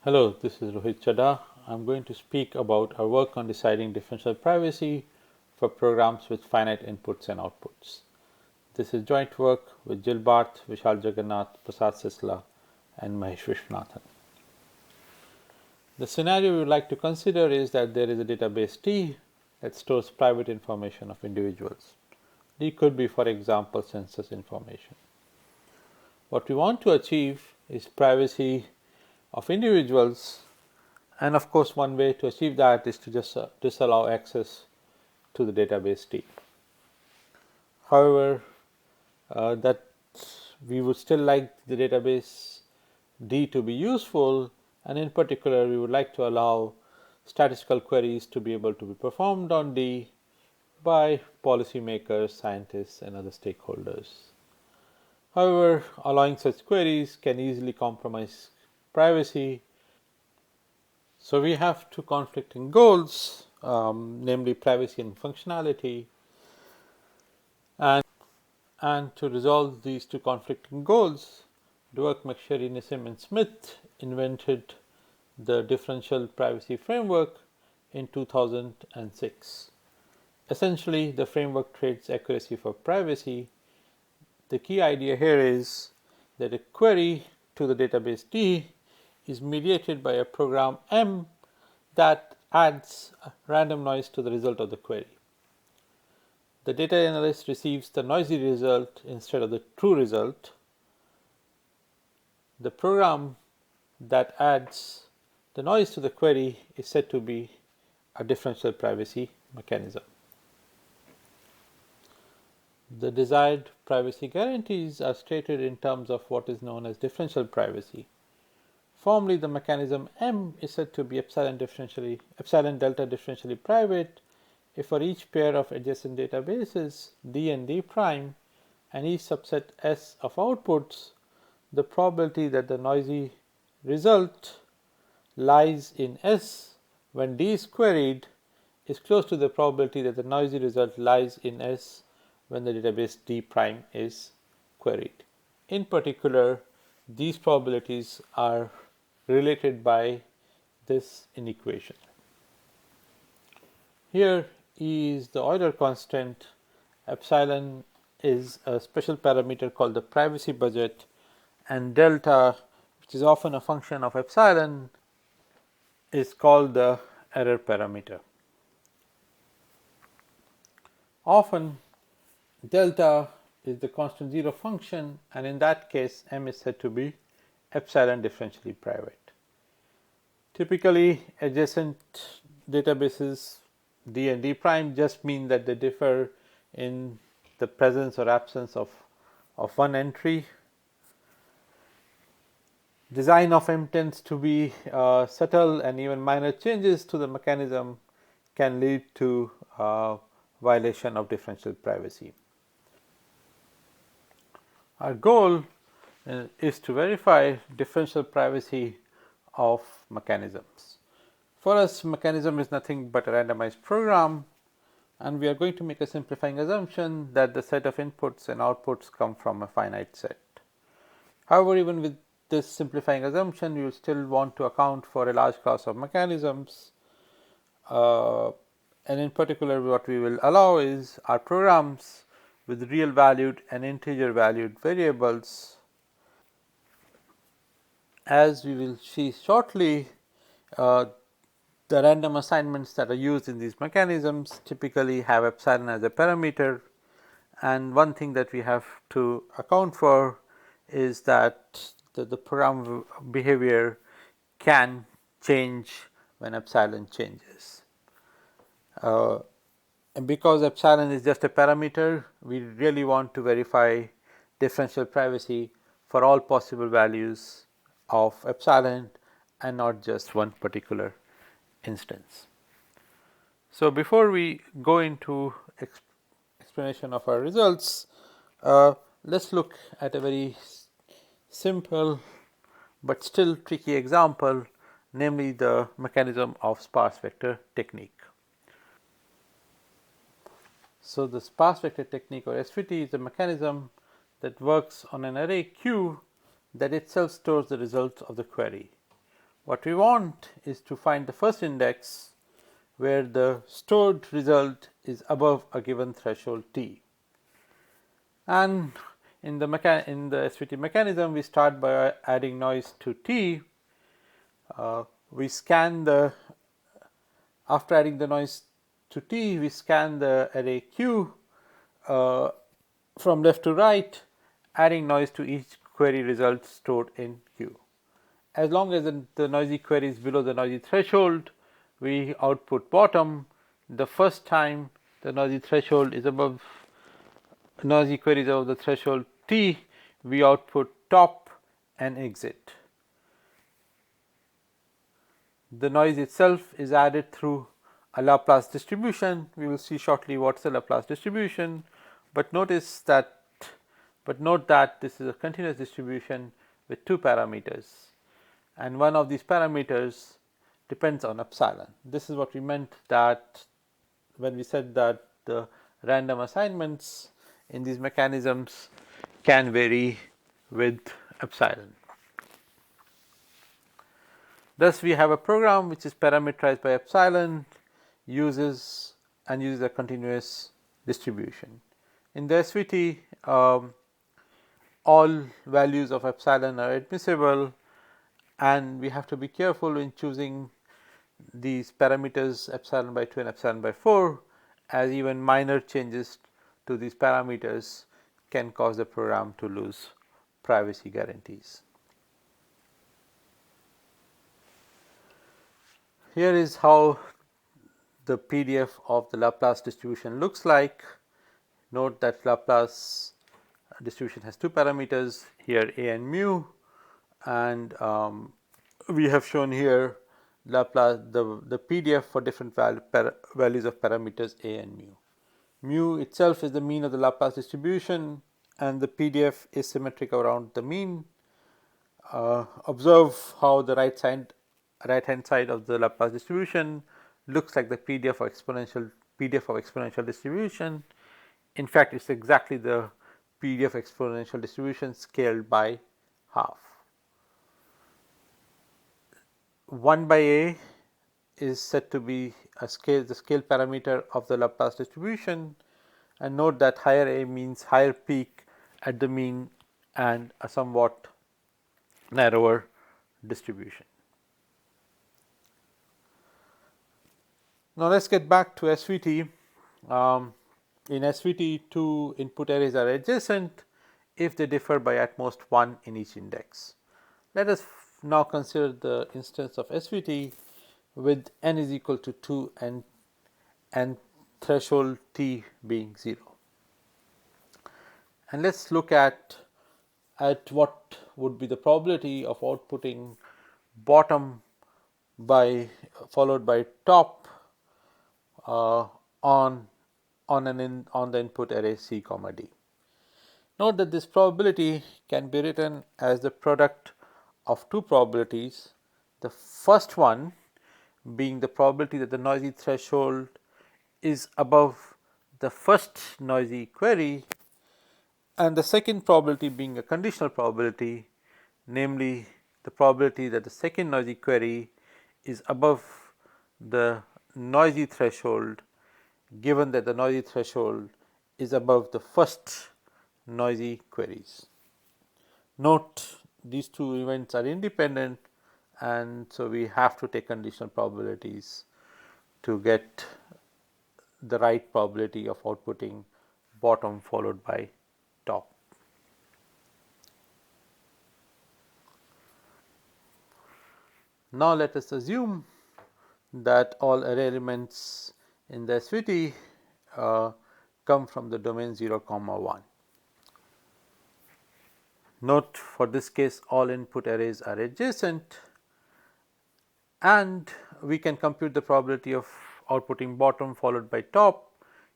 Hello, this is Rohit Chadha. I'm going to speak about our work on deciding differential privacy for programs with finite inputs and outputs. This is joint work with Gilles, Barthe, Vishal, Jagannath, Prasad, Sistla, and Mahesh, Viswanathan. The scenario we would like to consider is that there is a database D that stores private information of individuals. D could be, for example, census information. What we want to achieve is privacy of individuals, and of course one way to achieve that is to just disallow access to the database D. However, that we would still like the database D to be useful, and in particular we would like to allow statistical queries to be able to be performed on D by policymakers, scientists, and other stakeholders. However, allowing such queries can easily compromise privacy. So we have two conflicting goals, namely privacy and functionality. And to resolve these two conflicting goals, Dweck, McSherry, Nissim, and Smith invented the differential privacy framework in 2006. Essentially, the framework trades accuracy for privacy. The key idea here is that a query to the database D is mediated by a program M that adds random noise to the result of the query. The data analyst receives the noisy result instead of the true result. The program that adds the noise to the query is said to be a differential privacy mechanism. The desired privacy guarantees are stated in terms of what is known as differential privacy. Formally, the mechanism M is said to be epsilon delta differentially private if for each pair of adjacent databases D and D prime and each subset S of outputs, the probability that the noisy result lies in S when D is queried is close to the probability that the noisy result lies in S when the database D prime is queried. In particular, these probabilities are related by this inequation. Here E is the Euler constant, epsilon is a special parameter called the privacy budget, and delta, which is often a function of epsilon, is called the error parameter. Often delta is the constant zero function, and in that case M is said to be epsilon differentially private. Typically, adjacent databases D and D prime just mean that they differ in the presence or absence of one entry. Design of M tends to be subtle, and even minor changes to the mechanism can lead to violation of differential privacy. Our goal is to verify differential privacy of mechanisms. For us, mechanism is nothing but a randomized program, and we are going to make a simplifying assumption that the set of inputs and outputs come from a finite set. However, even with this simplifying assumption, you still want to account for a large class of mechanisms, and in particular what we will allow is our programs with real valued and integer valued variables. As we will see shortly, the random assignments that are used in these mechanisms typically have epsilon as a parameter, and one thing that we have to account for is that the program behavior can change when epsilon changes. And because epsilon is just a parameter, we really want to verify differential privacy for all possible values of epsilon and not just one particular instance. So before we go into explanation of our results, let's look at a very simple but still tricky example, namely the mechanism of sparse vector technique. So the sparse vector technique, or SVT, is a mechanism that works on an array Q that itself stores the results of the query. What we want is to find the first index where the stored result is above a given threshold t. And in the SVT mechanism, we start by adding noise to t. We scan the After adding the noise to t, we scan the array q from left to right, adding noise to each query result stored in q. As long as the noisy query is below the noisy threshold, we output bottom. The first time the noisy query is above the threshold t, we output top and exit. The noise itself is added through a Laplace distribution. We will see shortly what is a Laplace distribution, but note that this is a continuous distribution with two parameters, and one of these parameters depends on epsilon. This is what we meant that when we said that the random assignments in these mechanisms can vary with epsilon. Thus, we have a program which is parameterized by epsilon, uses a continuous distribution. In the SVT, all values of epsilon are admissible, and we have to be careful in choosing these parameters epsilon by 2 and epsilon by 4, as even minor changes to these parameters can cause the program to lose privacy guarantees. Here is how the PDF of the Laplace distribution looks like. Note that Laplace distribution has two parameters here, a and mu, and we have shown here Laplace the PDF for different values of parameters a and mu. Mu itself is the mean of the Laplace distribution, and the PDF is symmetric around the mean. Observe how the right hand side of the Laplace distribution looks like the PDF of exponential distribution. In fact, it's exactly the PDF exponential distribution scaled by half. 1 by a is said to be the scale parameter of the Laplace distribution, and note that higher a means higher peak at the mean and a somewhat narrower distribution. Now let's get back to SVT. In SVT, two input arrays are adjacent if they differ by at most 1 in each index. Let us now consider the instance of SVT with n is equal to 2 and threshold t being 0. And let's look at what would be the probability of outputting bottom followed by top on the input array C, D. Note that this probability can be written as the product of two probabilities. The first one being the probability that the noisy threshold is above the first noisy query, and the second probability being a conditional probability, namely the probability that the second noisy query is above the noisy threshold, given that the noisy threshold is above the first noisy queries. Note these two events are independent, and so we have to take conditional probabilities to get the right probability of outputting bottom followed by top. Now let us assume that all array elements in the SVT come from the domain 0, 1. Note for this case all input arrays are adjacent, and we can compute the probability of outputting bottom followed by top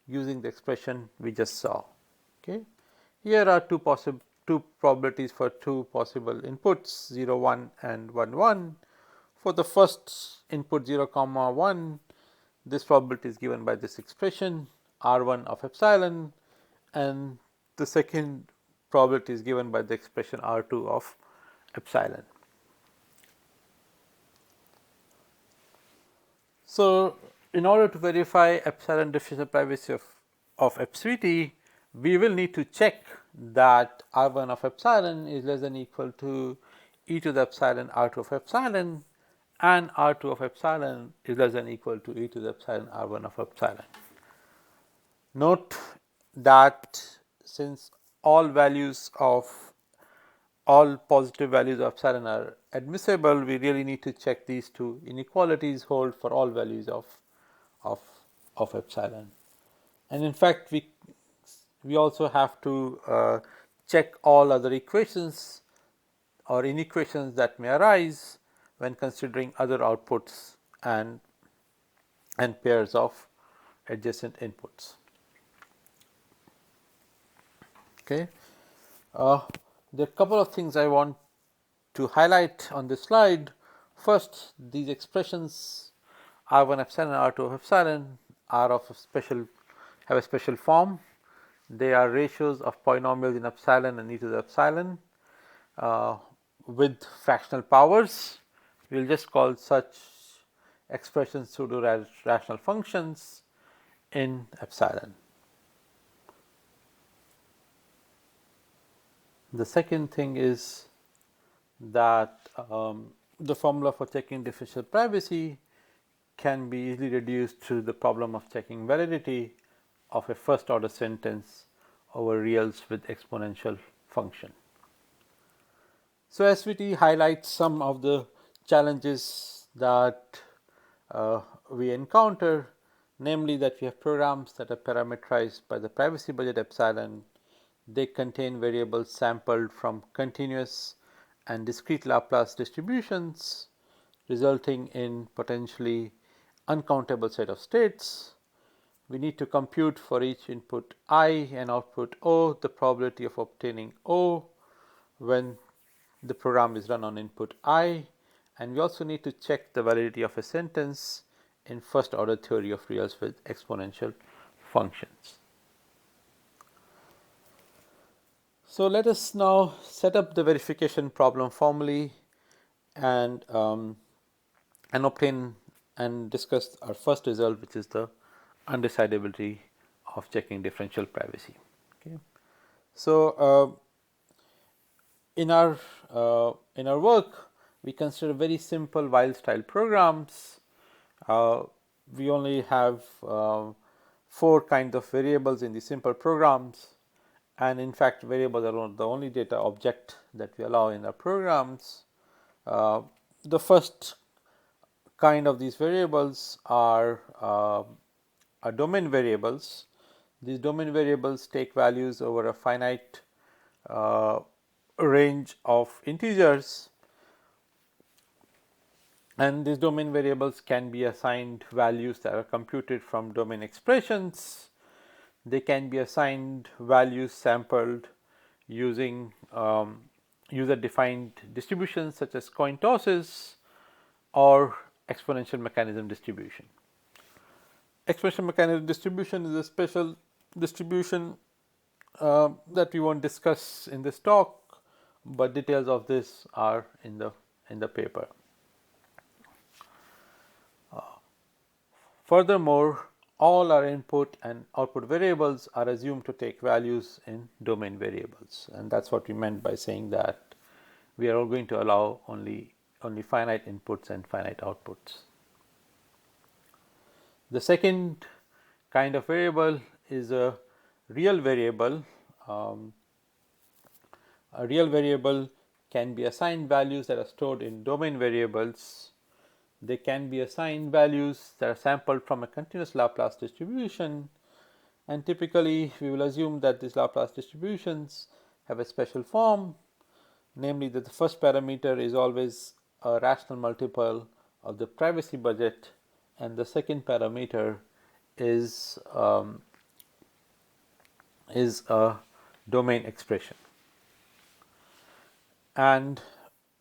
using the expression we just saw. Okay. Here are two probabilities for two possible inputs 0, 1 and 1, 1. For the first input 0, 1, this probability is given by this expression R1 of epsilon, and the second probability is given by the expression R2 of epsilon. So, in order to verify epsilon differential privacy of epsilon, we will need to check that R1 of epsilon is less than or equal to e to the epsilon R2 of epsilon, and R2 of epsilon is less than or equal to e to the epsilon R1 of epsilon. Note that since all positive values of epsilon are admissible, we really need to check these two inequalities hold for all values of, of epsilon. And in fact, we also have to check all other equations or inequations that may arise when considering other outputs and pairs of adjacent inputs. Okay. There are a couple of things I want to highlight on this slide. First, these expressions R1 epsilon and R2 epsilon are of have a special form. They are ratios of polynomials in epsilon and e to the epsilon with fractional powers. We will just call such expressions pseudo rational functions in epsilon. The second thing is that the formula for checking differential privacy can be easily reduced to the problem of checking validity of a first order sentence over reals with exponential function. So, SVT highlights some of the challenges that we encounter, namely that we have programs that are parameterized by the privacy budget epsilon. They contain variables sampled from continuous and discrete Laplace distributions, resulting in potentially uncountable set of states. We need to compute for each input I and output O the probability of obtaining O when the program is run on input I, and we also need to check the validity of a sentence in first order theory of reals with exponential functions. So, let us now set up the verification problem formally and obtain and discuss our first result, which is the undecidability of checking differential privacy. Okay. So, in our work, we consider very simple while style programs. We only have 4 kinds of variables in the simple programs, and in fact, variables are the only data object that we allow in our programs. The first kind of these variables are domain variables. These domain variables take values over a finite range of integers, and these domain variables can be assigned values that are computed from domain expressions. They can be assigned values sampled using user defined distributions such as coin tosses or exponential mechanism distribution. Exponential mechanism distribution is a special distribution that we won't discuss in this talk, but details of this are in the paper. Furthermore, all our input and output variables are assumed to take values in domain variables, and that's what we meant by saying that we are all going to allow only finite inputs and finite outputs. The second kind of variable is a real variable. A real variable can be assigned values that are stored in domain variables. They can be assigned values that are sampled from a continuous Laplace distribution, and typically we will assume that these Laplace distributions have a special form, namely that the first parameter is always a rational multiple of the privacy budget, and the second parameter is a domain expression. And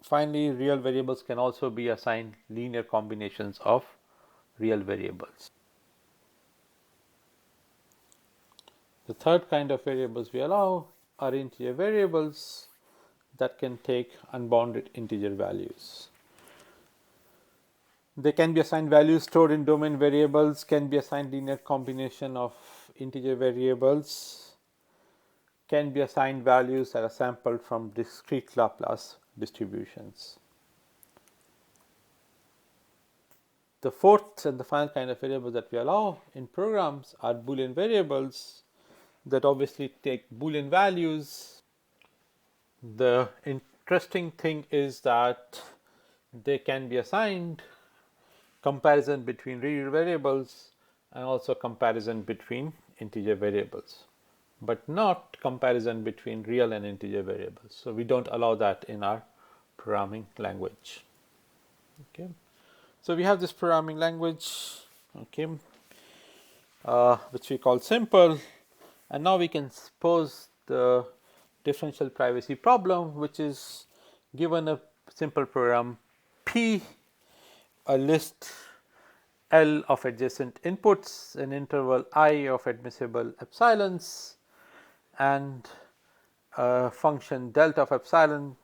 finally, real variables can also be assigned linear combinations of real variables. The third kind of variables we allow are integer variables that can take unbounded integer values. They can be assigned values stored in domain variables, can be assigned linear combination of integer variables, can be assigned values that are sampled from discrete Laplace distributions. The fourth and the final kind of variables that we allow in programs are Boolean variables that obviously take Boolean values. The interesting thing is that they can be assigned comparison between real variables and also comparison between integer variables, but not comparison between real and integer variables. So we don't allow that in our programming language. Okay. So we have this programming language, okay, which we call simple, and now we can pose the differential privacy problem, which is given a simple program P, a list L of adjacent inputs, an interval I of admissible epsilons, and a function delta of epsilon.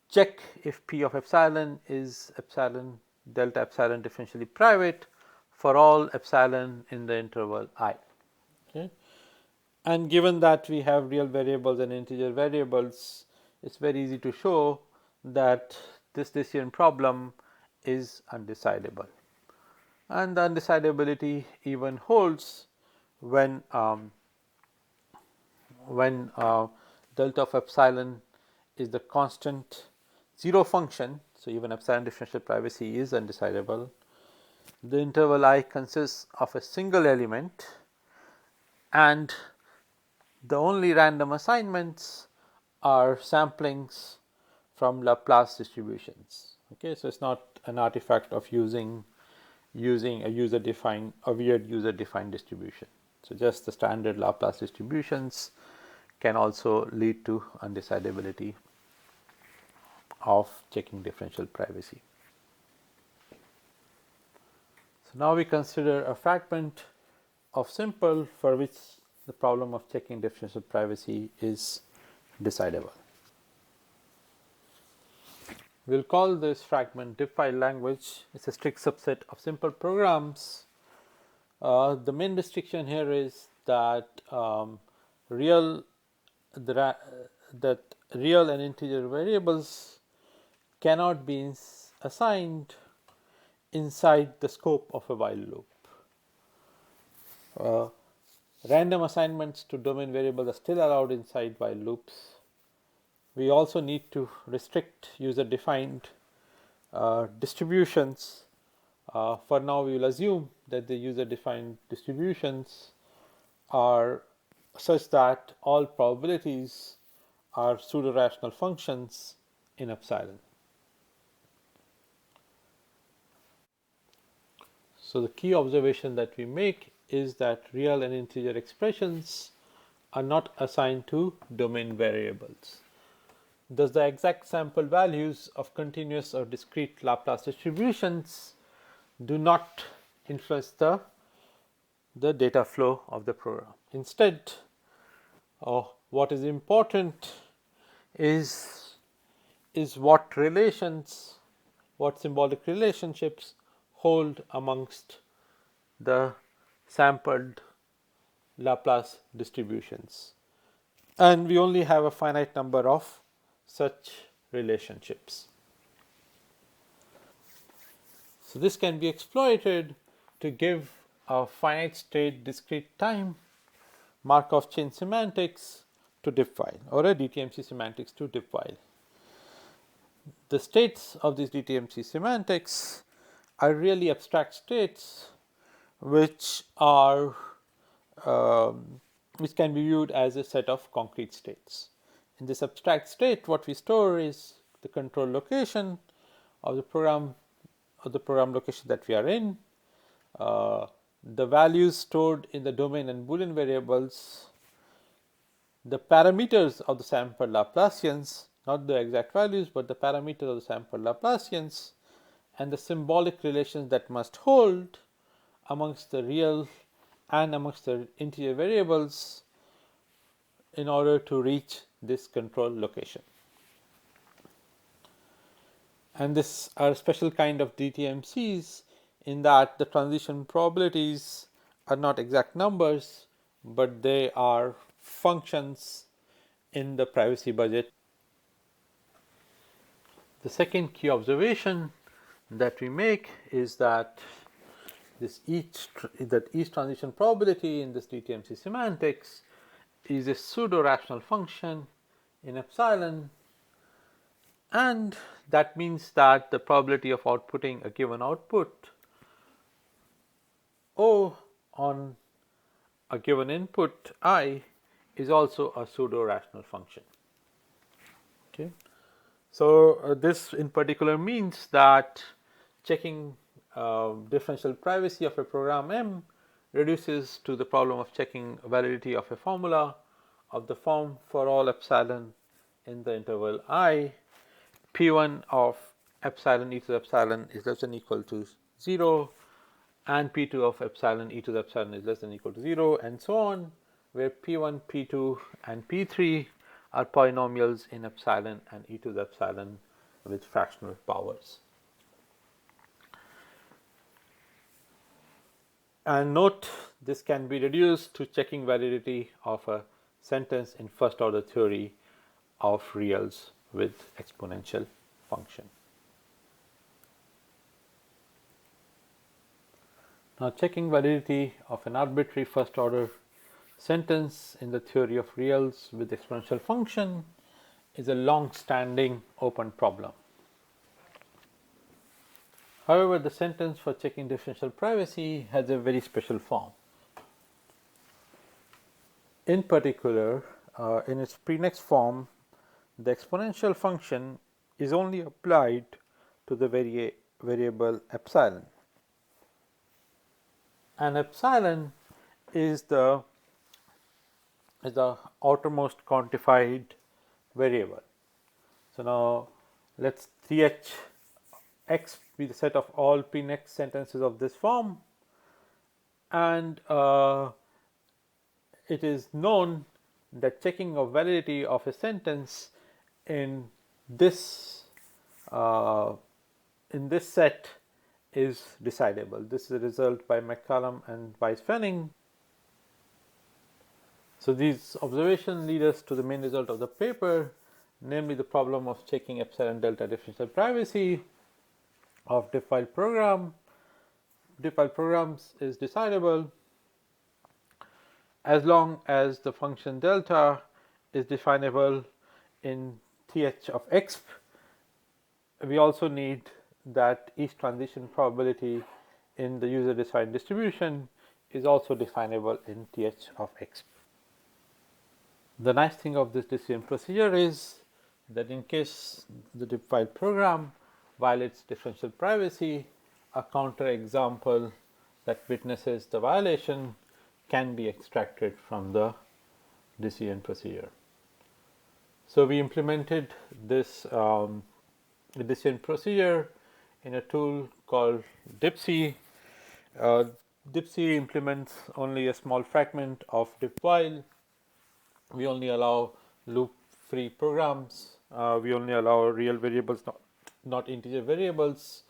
Check if P of epsilon is epsilon delta epsilon differentially private for all epsilon in the interval I. Okay. And given that we have real variables and integer variables, it's very easy to show that this decision problem is undecidable. And the undecidability even holds when delta of epsilon is the constant zero function. So even epsilon differential privacy is undecidable. The interval I consists of a single element, and the only random assignments are samplings from Laplace distributions. Okay, so it's not an artifact of using a weird user defined distribution. So just the standard Laplace distributions can also lead to undecidability of checking differential privacy. So now we consider a fragment of simple for which the problem of checking differential privacy is decidable. We will call this fragment diff file language. It's a strict subset of simple programs. The main restriction here is that real and integer variables cannot be assigned inside the scope of a while loop. Random assignments to domain variables are still allowed inside while loops. We also need to restrict user defined distributions. For now, we will assume that the user defined distributions are such that all probabilities are pseudo rational functions in epsilon. So the key observation that we make is that real and integer expressions are not assigned to domain variables. Thus, the exact sample values of continuous or discrete Laplace distributions do not influence the data flow of the program. Instead, what is important is what relations, what symbolic relationships hold amongst the sampled Laplace distributions, and we only have a finite number of such relationships. So this can be exploited to give a finite state discrete time Markov chain semantics to diff file, or a DTMC semantics to diff file. The states of these DTMC semantics are really abstract states which are which can be viewed as a set of concrete states. In this abstract state, what we store is the control location of the program location that we are in, the values stored in the domain and Boolean variables, the parameters of the sampled Laplacians, not the exact values, but the parameters of the sampled Laplacians, and the symbolic relations that must hold amongst the real and amongst the integer variables in order to reach this control location. And this are a special kind of DTMCs in that the transition probabilities are not exact numbers, but they are functions in the privacy budget. The second key observation that we make is that each transition probability in this DTMC semantics is a pseudo-rational function in epsilon, and that means that the probability of outputting a given output O on a given input I is also a pseudo-rational function. Okay. So this in particular means that checking differential privacy of a program M reduces to the problem of checking validity of a formula of the form for all epsilon in the interval I, P1 of epsilon e to the epsilon is less than or equal to 0, and P2 of epsilon e to the epsilon is less than or equal to 0, and so on, where P1, P2, and P3 are polynomials in epsilon and e to the epsilon with fractional powers. And note, this can be reduced to checking validity of a sentence in first order theory of reals with exponential function. Now, checking validity of an arbitrary first order sentence in the theory of reals with exponential function is a long-standing open problem. However, the sentence for checking differential privacy has a very special form. In particular, in its prenext form, the exponential function is only applied to the variable epsilon. And epsilon is the outermost quantified variable. So now let's th x be the set of all prenext sentences of this form, and it is known that checking of validity of a sentence in this set is decidable. This is a result by McCallum and Weiss-Fenning. So these observations lead us to the main result of the paper, namely the problem of checking epsilon delta differential privacy of diff file program. Diff file programs is decidable as long as the function delta is definable in th of exp. We also need that each transition probability in the user defined distribution is also definable in th of exp. The nice thing of this decision procedure is that in case the diff file program violates differential privacy, a counterexample that witnesses the violation can be extracted from the decision procedure. So we implemented this decision procedure in a tool called Dipsy. Dipsy implements only a small fragment of diff while. We only allow loop-free programs. We only allow real variables, not integer variables.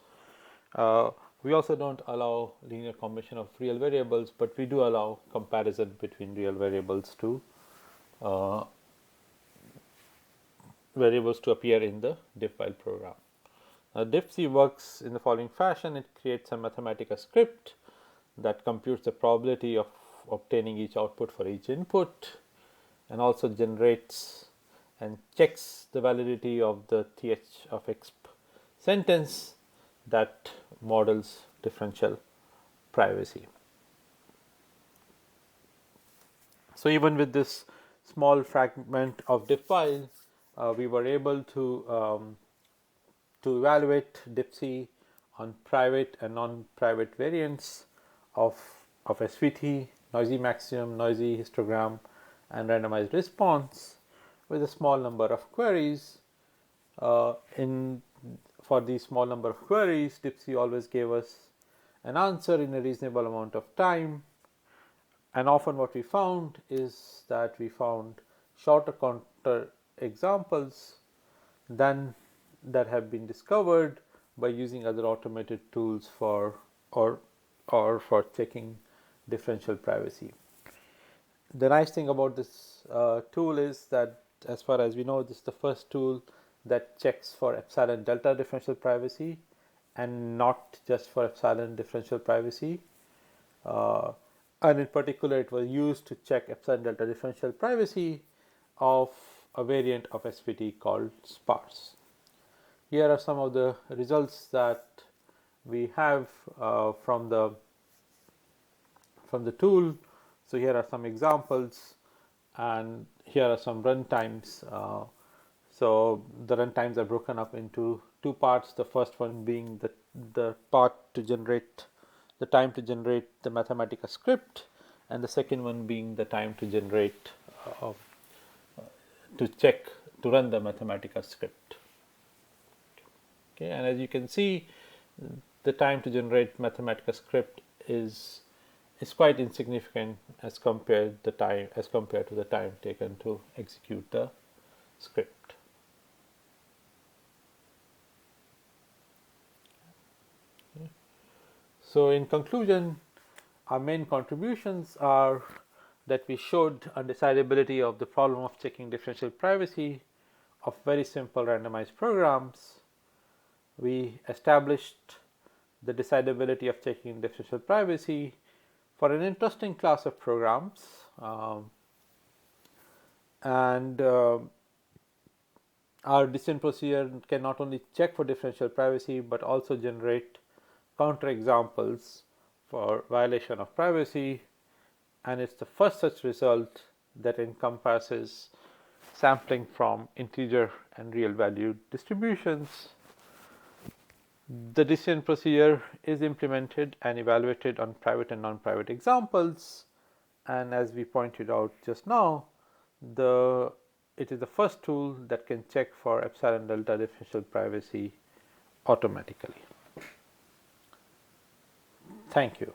We also don't allow linear combination of real variables, but we do allow comparison between real variables to appear in the diff file program. Now, Dipsy works in the following fashion. It creates a Mathematica script that computes the probability of obtaining each output for each input, and also generates and checks the validity of the th of exp sentence that models differential privacy. So even with this small fragment of diff file, we were able to evaluate Dipsy on private and non-private variants of SVT, noisy maximum, noisy histogram, and randomized response with a small number of queries. For these small number of queries, Dipsy always gave us an answer in a reasonable amount of time. And often what we found is that we found shorter counter examples than that have been discovered by using other automated tools for or for checking differential privacy. The nice thing about this tool is that, as far as we know, this is the first tool that checks for epsilon delta differential privacy and not just for epsilon differential privacy. And in particular, it was used to check epsilon delta differential privacy of a variant of SVT called Sparse. Here are some of the results that we have from the tool. So here are some examples, and here are some runtimes. So the runtimes are broken up into two parts. The first one being the part to generate the time to generate the Mathematica script, and the second one being the time to generate to run the Mathematica script. Okay, and as you can see, the time to generate Mathematica script is quite insignificant as compared to the time taken to execute the script. Okay. So in conclusion, our main contributions are that we showed undecidability of the problem of checking differential privacy of very simple randomized programs. We established the decidability of checking differential privacy for an interesting class of programs, and our decision procedure can not only check for differential privacy but also generate counterexamples for violation of privacy, and it's the first such result that encompasses sampling from integer and real valued distributions. The decision procedure is implemented and evaluated on private and non-private examples, and as we pointed out just now, it is the first tool that can check for epsilon delta differential privacy automatically. Thank you.